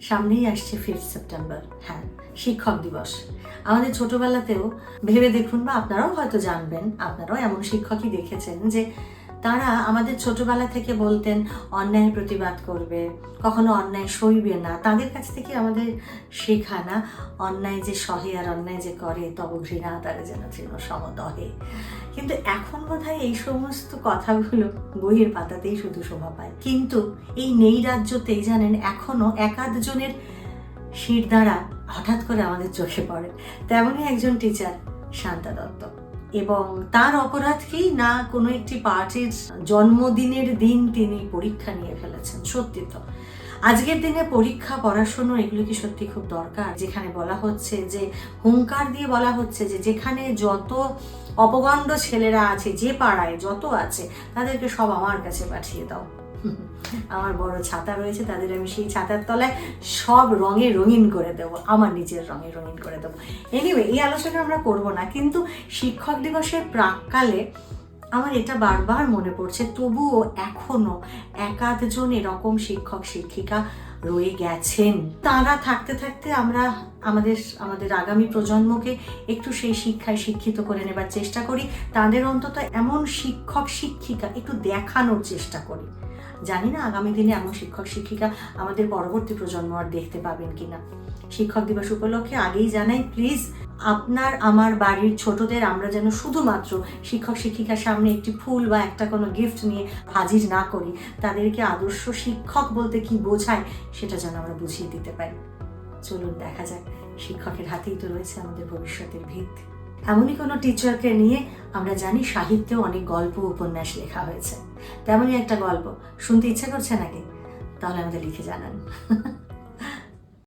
সামনেই আসছে 5 সেপ্টেম্বর, হ্যাঁ, শিক্ষক দিবস। আমাদের ছোটবেলাতেও ভেবে দেখুন, বা আপনারাও হয়তো জানবেন, আপনারাও এমন শিক্ষকই দেখেছেন যে তারা আমাদের ছোটবেলা থেকে বলতেন অন্যায়ের প্রতিবাদ করবে, কখনো অন্যায় সইবে না। তাদের কাছ থেকে আমাদের শেখা না, অন্যায় যে সহে আর অন্যায় যে করে তব ঘৃণা তারা যেন তৃণ সমদহে। কিন্তু এখন বোধহয় এই সমস্ত কথাগুলো বইয়ের পাতাতেই শুধু শোভা পায়। কিন্তু এই নেই রাজ্যতেই জানেন এখনো একাধ জনের শিরদাঁড়া হঠাৎ করে আমাদের চোখে পড়ে। তেমনই একজন টিচার, শান্তা দত্ত। এবং তার অপরাধ কি না, কোনো একটি পার্টির জন্মদিনের দিন তিনি পরীক্ষা নিয়ে ফেলেছেন। সত্যি তো আজকের দিনে পরীক্ষা, পড়াশুনো এগুলো কি সত্যি খুব দরকার? যেখানে বলা হচ্ছে যে, হুঙ্কার দিয়ে বলা হচ্ছে যে যেখানে যত অপগণ্ড ছেলেরা আছে, যে পাড়ায় যত আছে, তাদেরকে সব আমার কাছে পাঠিয়ে দাও। আমার বড় ছাতা রয়েছে, তাদের আমি সেই ছাতার তলায় সব রঙে রঙিন করে দেবো, আমার নিজের রঙে রঙিন করে দেবো। এনিওয়ে, এই আলোচনা আমরা করবো না, কিন্তু শিক্ষক দিবসের প্রাক্কালে আমার এটা বারবার মনে পড়ছে, তবুও এখনো একাধজন এরকম শিক্ষক শিক্ষিকা রয়ে গেছেন। তারা থাকতে থাকতে আমরা আমাদের আগামী প্রজন্মকে একটু সেই শিক্ষায় শিক্ষিত করে নেবার চেষ্টা করি, তাদের অন্তত এমন শিক্ষক শিক্ষিকা একটু দেখানোর চেষ্টা করি। জানি না আগামী দিনে এমন শিক্ষক শিক্ষিকা আমাদের পরবর্তী প্রজন্ম আর দেখতে পাবেন কিনা। শিক্ষক দিবস উপলক্ষে আগেই জানাই, প্লিজ আপনার আমার বাড়ির ছোটদের আমরা যেন শুধুমাত্র শিক্ষক শিক্ষিকার সামনে একটি ফুল বা একটা কোনো গিফট নিয়ে হাজির না করি, তাদেরকে আদর্শ শিক্ষক বলতে কি বোঝায় সেটা যেন আমরা বুঝিয়ে দিতে পারি। চলুন দেখা যাক, শিক্ষকের হাতেই তো রয়েছে আমাদের ভবিষ্যতের ভিত। এমনই কোনো টিচারকে নিয়ে আমরা জানি সাহিত্যেও অনেক গল্প উপন্যাস লেখা হয়েছে। তেমনই একটা গল্প শুনতে ইচ্ছা করছে নাকি? তাহলে আমাদের লিখে জানান।